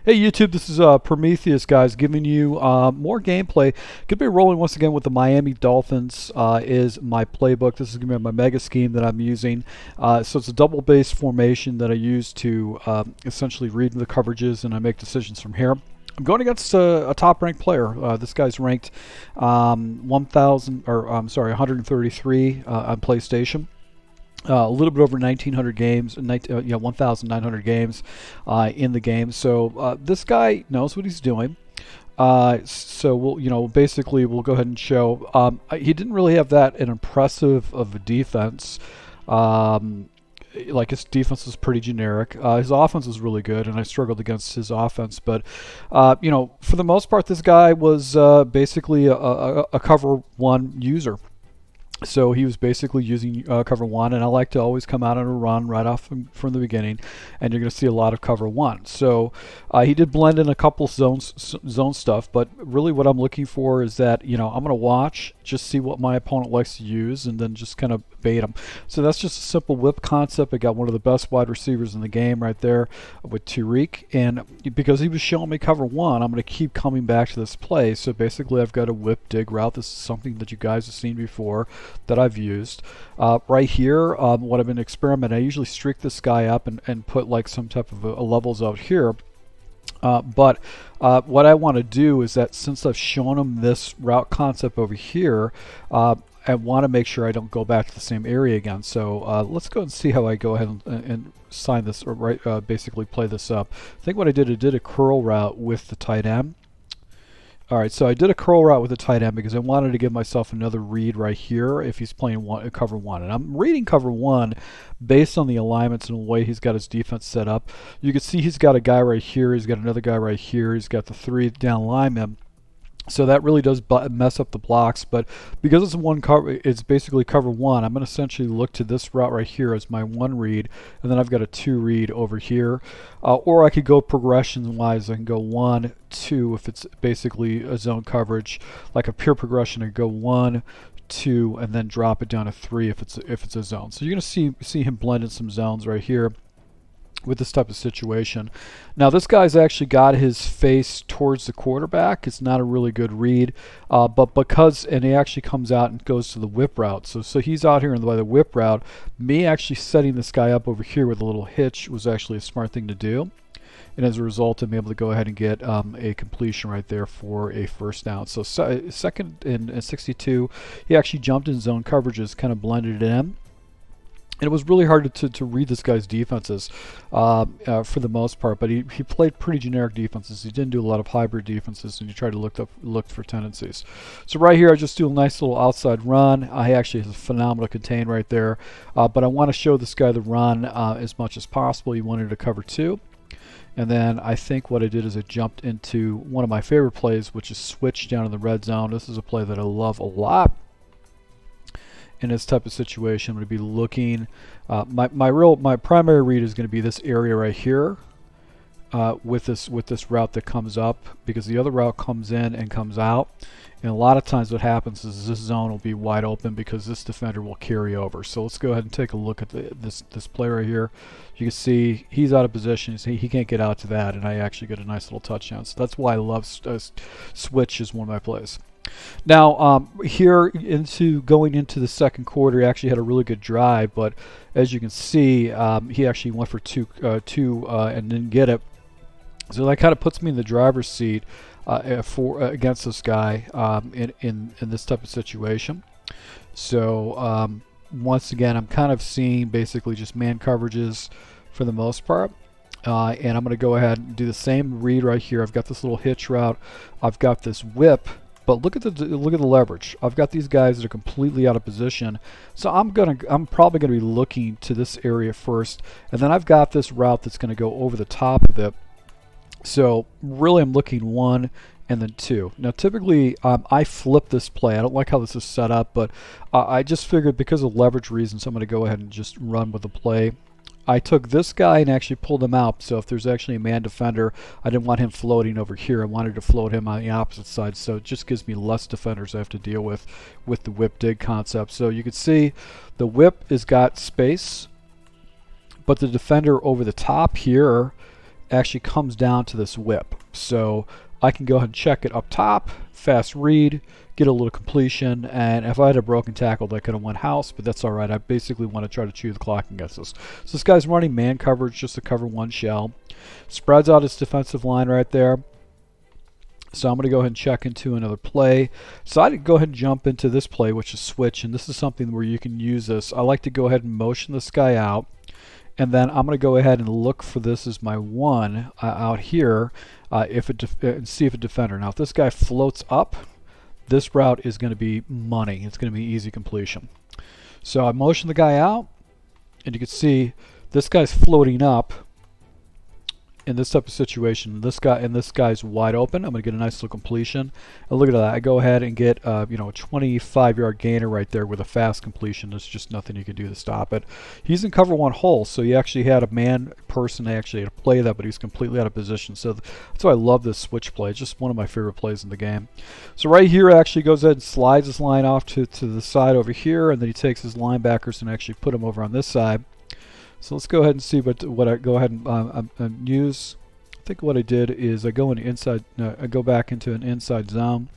Hey YouTube, this is Prometheus, guys, giving you more gameplay. Gonna be rolling once again with the Miami Dolphins is my playbook. This is gonna be my mega scheme that I'm using. So it's a double base formation that I use to essentially read the coverages, and I make decisions from here. I'm going against a top-ranked player. This guy's ranked 133 on PlayStation. A little bit over 1,900 games, 1,900 games in the game. So this guy knows what he's doing. So we'll, basically we'll go ahead and show. He didn't really have that an impressive of a defense. Like his defense was pretty generic. His offense was really good, and I struggled against his offense. But for the most part, this guy was basically a cover one user. So he was basically using cover one, and I like to always come out on a run right off from the beginning, and you're going to see a lot of cover one. So he did blend in a couple zone stuff, but really what I'm looking for is that I'm going to watch, just see what my opponent likes to use, and then just kind of bait him. So that's just a simple whip concept. I got one of the best wide receivers in the game right there with Tariq, and because he was showing me cover one, I'm going to keep coming back to this play. So basically I've got a whip dig route. This is something that you guys have seen before that I've used. Right here, what I've been experimenting, I usually streak this guy up and put like some type of a levels out here. But what I want to do is that since I've shown him this route concept over here, I want to make sure I don't go back to the same area again. So let's go and see how I go ahead and sign this, or basically play this up. I think what I did a curl route with the tight end. Alright, so I did a curl route with the tight end because I wanted to give myself another read right here if he's playing cover one. And I'm reading cover one based on the alignments and the way he's got his defense set up. You can see he's got a guy right here, he's got another guy right here, he's got the three down linemen. So that really does mess up the blocks, but because it's one cover, it's basically cover one, I'm going to essentially look to this route right here as my one read, and then I've got a two read over here. Or I could go progression-wise. I can go 1, 2 if it's basically a zone coverage, like a pure progression. I go 1, 2, and then drop it down to 3 if it's a zone. So you're going to see him blend in some zones right here with this type of situation. Now this guy's actually got his face towards the quarterback. It's not a really good read, but and he actually comes out and goes to the whip route. So he's out here by the whip route. Me actually setting this guy up over here with a little hitch was actually a smart thing to do. And as a result, I'm able to go ahead and get a completion right there for a first down. So second and 62, he actually jumped in zone coverages, kind of blended it in. And it was really hard to read this guy's defenses for the most part, but he played pretty generic defenses. He didn't do a lot of hybrid defenses, and he tried to look for tendencies. So right here, I just do a nice little outside run. He actually has a phenomenal contain right there, but I want to show this guy the run as much as possible. He wanted to cover two. And then I think what I did is I jumped into one of my favorite plays, which is switch down in the red zone. This is a play that I love a lot. In this type of situation, I'm going to be looking. My primary read is going to be this area right here, with this route that comes up, because the other route comes in and comes out. And a lot of times, what happens is this zone will be wide open because this defender will carry over. So let's go ahead and take a look at this play right here. You can see he's out of position. He can't get out to that, and I actually get a nice little touchdown. So that's why I love switch is one of my plays. Now here going into the second quarter, he actually had a really good drive, but as you can see, he actually went for two and didn't get it. So that kind of puts me in the driver's seat against this guy in this type of situation. So once again, I'm kind of seeing basically just man coverages for the most part. And I'm going to go ahead and do the same read right here. I've got this little hitch route. I've got this whip. But look at the leverage. I've got these guys that are completely out of position. So I'm probably gonna be looking to this area first, and then I've got this route that's gonna go over the top of it. So really I'm looking 1 and then 2. Now typically I flip this play. I don't like how this is set up, but I just figured because of leverage reasons I'm gonna go ahead and just run with the play. I took this guy and actually pulled him out. So if there's actually a man defender, I didn't want him floating over here. I wanted to float him on the opposite side. So it just gives me less defenders I have to deal with the whip dig concept. So you can see the whip has got space, but the defender over the top here actually comes down to this whip. So I can go ahead and check it up top, fast read, get a little completion, and if I had a broken tackle, that could have went house, but that's all right. I basically want to try to chew the clock against this. So this guy's running man coverage just to cover one shell. Spreads out his defensive line right there. So I'm going to go ahead and check into another play. So I go ahead and jump into this play, which is switch, and this is something where you can use this. I like to go ahead and motion this guy out, and then I'm going to go ahead and look for this as my one out here, and see if a defender. Now if this guy floats up, this route is going to be money. It's going to be easy completion. So I motion the guy out, and you can see this guy's floating up. In this type of situation, this guy's wide open. I'm going to get a nice little completion. And look at that. I go ahead and get a 25-yard gainer right there with a fast completion. There's just nothing you can do to stop it. He's in cover one hole, so he actually had a man person. They actually had to play that, but he's completely out of position. So that's why I love this switch play. It's just one of my favorite plays in the game. So right here, actually goes ahead and slides his line off to the side over here, and then he takes his linebackers and actually put them over on this side. So let's go ahead and see what I go ahead and use. I think what I did is I go back into an inside zone.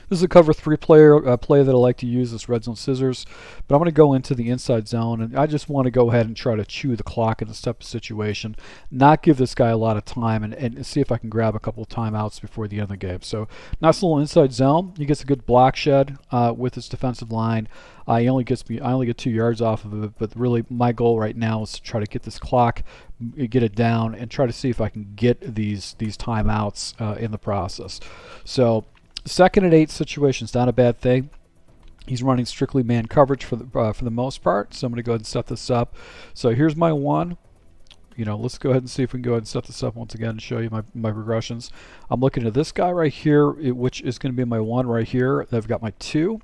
This is a cover 3 play that I like to use, this red zone scissors. But I'm going to go into the inside zone, and I just want to go ahead and try to chew the clock in this type of situation, not give this guy a lot of time, and see if I can grab a couple of timeouts before the end of the game. So nice little inside zone. He gets a good block shed with his defensive line. I only get 2 yards off of it, but really my goal right now is to try to get this clock, get it down, and try to see if I can get these timeouts in the process. So 2nd and 8 situation is not a bad thing. He's running strictly man coverage for the most part, so I'm going to go ahead and set this up. So here's my one. Let's go ahead and see if we can go ahead and set this up once again and show you my progressions. I'm looking at this guy right here, which is going to be my one right here. I've got my 2.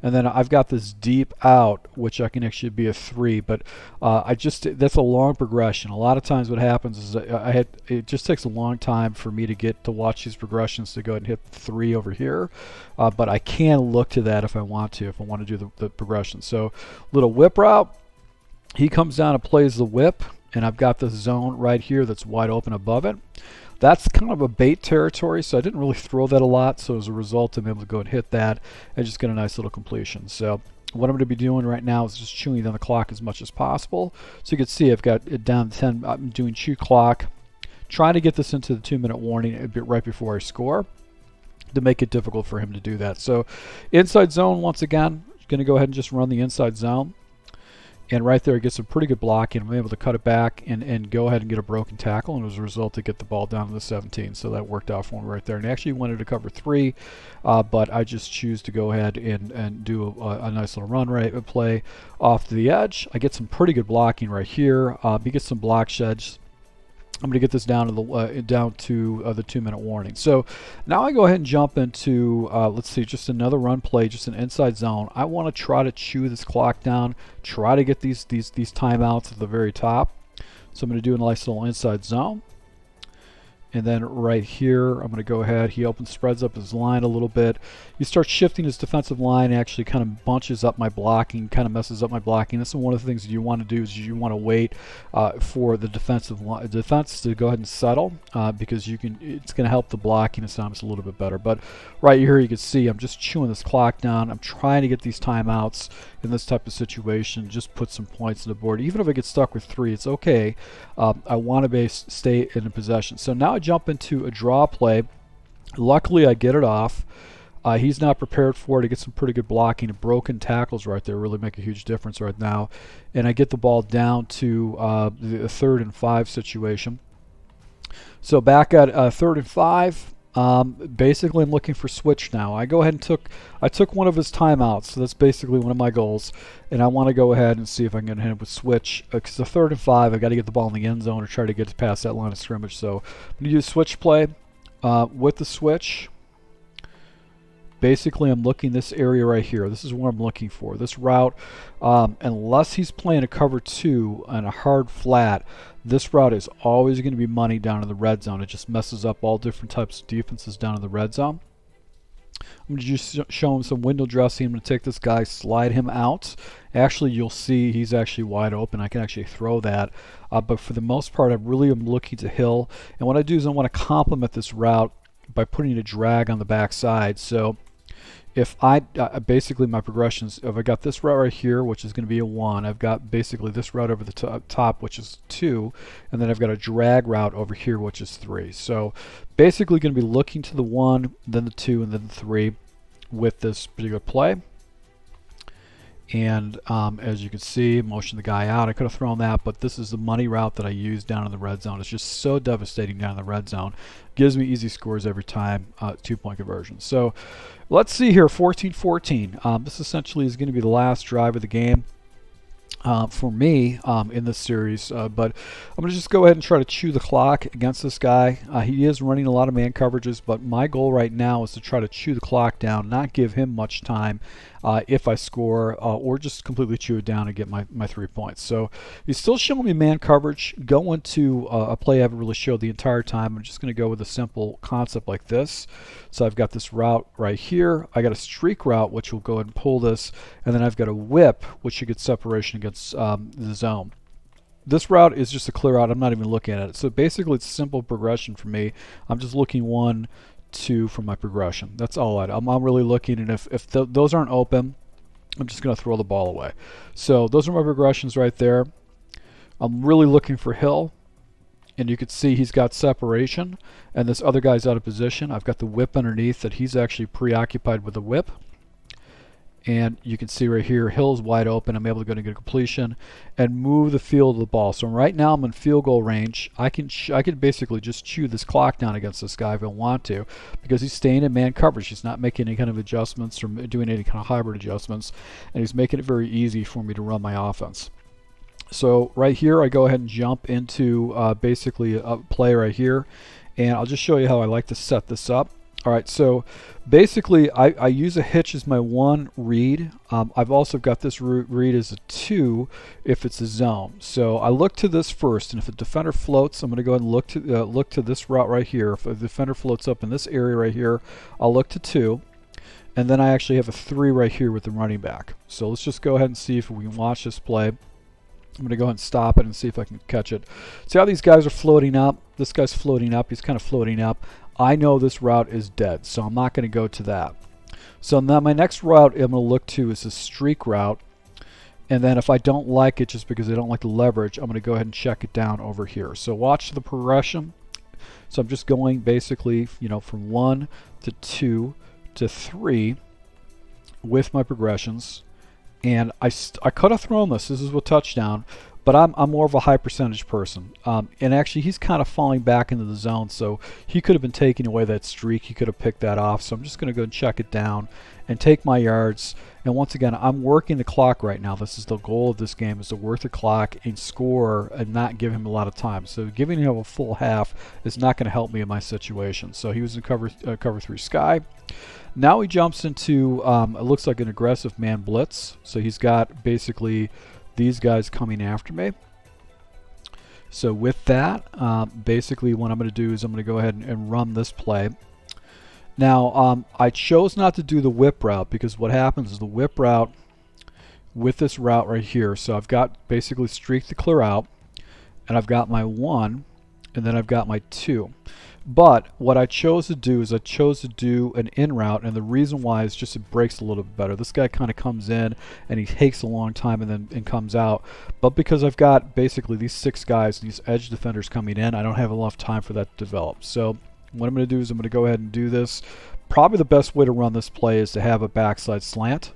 And then I've got this deep out, which I can actually be a 3, but that's a long progression. A lot of times what happens is it just takes a long time for me to get to watch these progressions to go ahead and hit 3 over here, but I can look to that if I want to do the progression. So little whip route, he comes down and plays the whip, and I've got this zone right here that's wide open above it. That's kind of a bait territory, so I didn't really throw that a lot, so as a result I'm able to go and hit that and just get a nice little completion. So what I'm going to be doing right now is just chewing down the clock as much as possible. So you can see I've got it down to 10. I'm doing chew clock, trying to get this into the 2-minute warning a bit right before I score to make it difficult for him to do that. So inside zone, once again, going to go ahead and just run the inside zone. And right there, it gets some pretty good blocking. I'm able to cut it back and go ahead and get a broken tackle, and as a result, to get the ball down to the 17. So that worked out for me right there. And actually wanted to cover 3, but I just choose to go ahead and do a nice little run play off to the edge. I get some pretty good blocking right here. He gets some block sheds. I'm going to get this down to the 2-minute warning. So now I go ahead and jump into, let's see, just another run play, just an inside zone. I want to try to chew this clock down, try to get these timeouts at the very top. So I'm going to do a nice little inside zone. And then right here, I'm going to go ahead. He spreads up his line a little bit. He starts shifting his defensive line, actually kind of bunches up my blocking, kind of messes up my blocking. This is one of the things that you want to do is you want to wait for the defense to go ahead and settle because it's going to help the blocking assignments a little bit better. But right here, you can see I'm just chewing this clock down. I'm trying to get these timeouts in this type of situation, just put some points on the board. Even if I get stuck with 3, it's okay. I want to stay in a possession. So now I jump into a draw play. Luckily, I get it off. He's not prepared for it. I get some pretty good blocking. Broken tackles right there really make a huge difference right now. And I get the ball down to the 3rd and 5 situation. So back at 3rd and 5, basically I'm looking for switch now. I go ahead and took one of his timeouts, so that's basically one of my goals. And I want to go ahead and see if I can get him with switch. Because the 3rd and 5, I got to get the ball in the end zone or try to get past that line of scrimmage. So I'm going to use switch play. With the switch, basically I'm looking this area right here. This is what I'm looking for. This route, unless he's playing a cover 2 and a hard flat, this route is always going to be money down in the red zone. It just messes up all different types of defenses down in the red zone. I'm going to just show him some window dressing. I'm going to take this guy, slide him out. Actually, you'll see he's actually wide open. I can actually throw that. But for the most part, I really am looking to hill. And what I do is I want to complement this route by putting a drag on the back side. So if I, basically my progressions, if I got this route right here, which is going to be a 1, I've got basically this route over the top, which is 2, and then I've got a drag route over here, which is 3. So basically going to be looking to the 1, then the 2, and then the 3 with this particular play. And as you can see, motion the guy out. I could have thrown that, but this is the money route that I use down in the red zone. It's just so devastating down in the red zone. Gives me easy scores every time, 2-point conversion. So let's see here, 14-14. This essentially is going to be the last drive of the game for me in this series. But I'm going to just go ahead and try to chew the clock against this guy. He is running a lot of man coverages, but my goal right now is to try to chew the clock down, not give him much time if I score, or just completely chew it down and get my 3 points. So he's still showing me man coverage. Going to a play I haven't really showed the entire time. I'm just going to go with a simple concept like this. So I've got this route right here. I got a streak route, which will go ahead and pull this, and then I've got a whip, which should get separation against the zone. This route is just a clear out. I'm not even looking at it. So basically, it's a simple progression for me. I'm just looking 1, 2 from my progression. That's all I'm really looking, and if those aren't open, I'm just going to throw the ball away. So those are my progressions right there. I'm really looking for hill, and you can see he's got separation, and this other guy's out of position. I've got the whip underneath that he's actually preoccupied with the whip. And you can see right here, Hill's wide open. I'm able to go and get a completion and move the field of the ball. So right now I'm in field goal range. I can basically just chew this clock down against this guy if I want to, because he's staying in man coverage. He's not making any kind of adjustments or doing any kind of hybrid adjustments, and he's making it very easy for me to run my offense. So right here, I go ahead and jump into basically a play right here, and I'll just show you how I like to set this up. All right, so basically I use a hitch as my 1 read. I've also got this read as a 2 if it's a zone. So I look to this first, and if the defender floats, I'm going to go ahead and look to this route right here. If the defender floats up in this area right here, I'll look to 2. And then I actually have a 3 right here with the running back. So let's just go ahead and see if we can watch this play. I'm going to go ahead and stop it and see if I can catch it. See how these guys are floating up? This guy's floating up. He's kind of floating up. I know this route is dead, so I'm not going to go to that. So now my next route I'm going to look to is a streak route. And then if I don't like it just because I don't like the leverage, I'm going to go ahead and check it down over here. So watch the progression. So I'm just going basically, you know, from 1 to 2 to 3 with my progressions. And I could have thrown this. This is a touchdown. But I'm more of a high percentage person. And actually, he's kind of falling back into the zone, so he could have been taking away that streak. He could have picked that off. So I'm just going to go and check it down and take my yards. And once again, I'm working the clock right now. This is the goal of this game, is to work the clock and score and not give him a lot of time. So giving him a full half is not going to help me in my situation. So he was in cover 3 sky. Now he jumps into, it looks like an aggressive man blitz. So he's got basically these guys coming after me. So with that, basically what I'm going to do is I'm going to go ahead and run this play. Now, I chose not to do the whip route, because what happens is the whip route with this route right here, so I've got basically streak to clear out, and I've got my 1, and then I've got my 2. But what I chose to do is I chose to do an in route, and the reason why is just it breaks a little bit better. This guy kind of comes in and he takes a long time and comes out. But because I've got basically these 6 guys, these edge defenders coming in, I don't have enough time for that to develop. So what I'm going to do is I'm going to go ahead and do this. Probably the best way to run this play is to have a backside slant.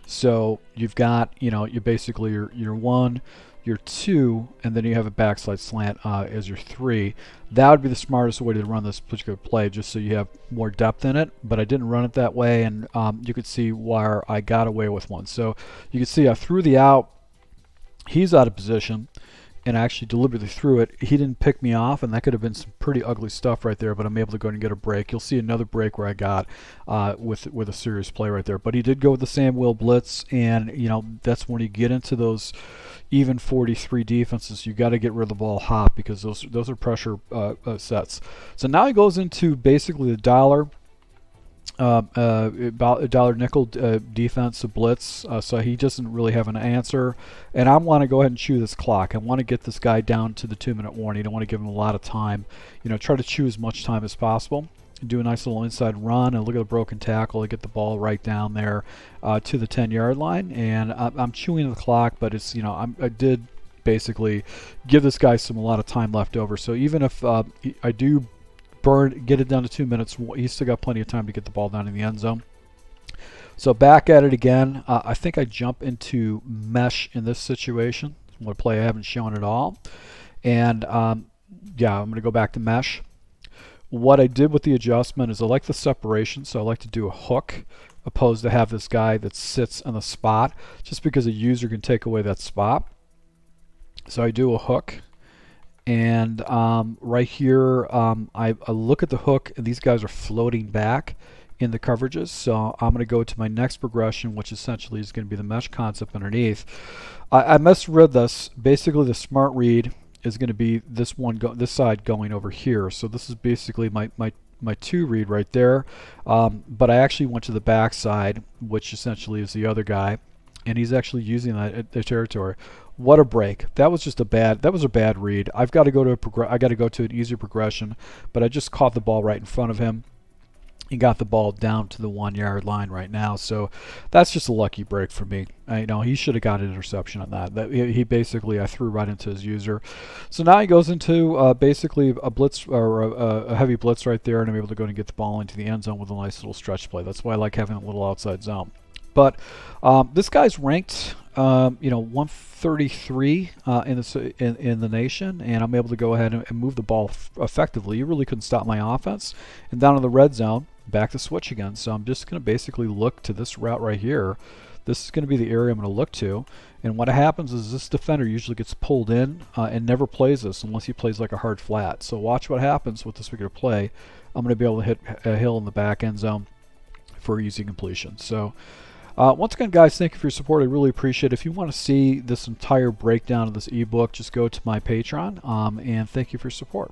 So you've got, you know, you basically your 1, your 2, and then you have a backside slant as your 3. That would be the smartest way to run this particular play, just so you have more depth in it. But I didn't run it that way, and you could see where I got away with one. So you can see I threw the out. He's out of position, and I actually deliberately threw it. He didn't pick me off, and that could have been some pretty ugly stuff right there, but I'm able to go and get a break. You'll see another break where I got with a serious play right there. But he did go with the Sam Will blitz, and you know, that's when you get into those even 43 defenses, you got to get rid of the ball hot, because those are pressure sets. So now he goes into basically the dollar. dollar nickel defense, a blitz, so he doesn't really have an answer. And I want to go ahead and chew this clock. I want to get this guy down to the 2-minute warning. I don't want to give him a lot of time. You know, try to chew as much time as possible. Do a nice little inside run and look at the broken tackle. I get the ball right down there to the 10-yard line, and I'm chewing the clock. But it's, you know, I did basically give this guy a lot of time left over. So even if I do get it down to 2 minutes, he's still got plenty of time to get the ball down in the end zone. So back at it again. I think I jump into mesh in this situation. What play I haven't shown at all. And yeah, I'm going to go back to mesh. What I did with the adjustment is I like the separation, so I like to do a hook opposed to have this guy that sits on the spot, just because a user can take away that spot. So I do a hook. And right here, I look at the hook, and these guys are floating back in the coverages. So I'm going to go to my next progression, which essentially is going to be the mesh concept underneath. I misread this. Basically, the smart read is going to be this side going over here. So this is basically my 2 read right there. But I actually went to the back side, which essentially is the other guy, and he's actually using that territory. What a break! That was just a bad read. I've got to go to an easier progression, but I just caught the ball right in front of him and got the ball down to the 1-yard line right now. So that's just a lucky break for me. You know, he should have got an interception on that. He basically, I threw right into his user. So now he goes into basically a blitz, or a heavy blitz right there, and I'm able to go and get the ball into the end zone with a nice little stretch play. That's why I like having a little outside zone. But this guy's ranked, you know, 133 in the nation, and I'm able to go ahead and move the ball effectively. You really couldn't stop my offense. And down in the red zone, back to switch again. So I'm just going to basically look to this route right here. This is going to be the area I'm going to look to. And what happens is this defender usually gets pulled in and never plays this unless he plays like a hard flat. So watch what happens with this particular play. I'm going to be able to hit a hill in the back end zone for easy completion. So once again, guys, thank you for your support. I really appreciate it. If you want to see this entire breakdown of this ebook, just go to my Patreon, and thank you for your support.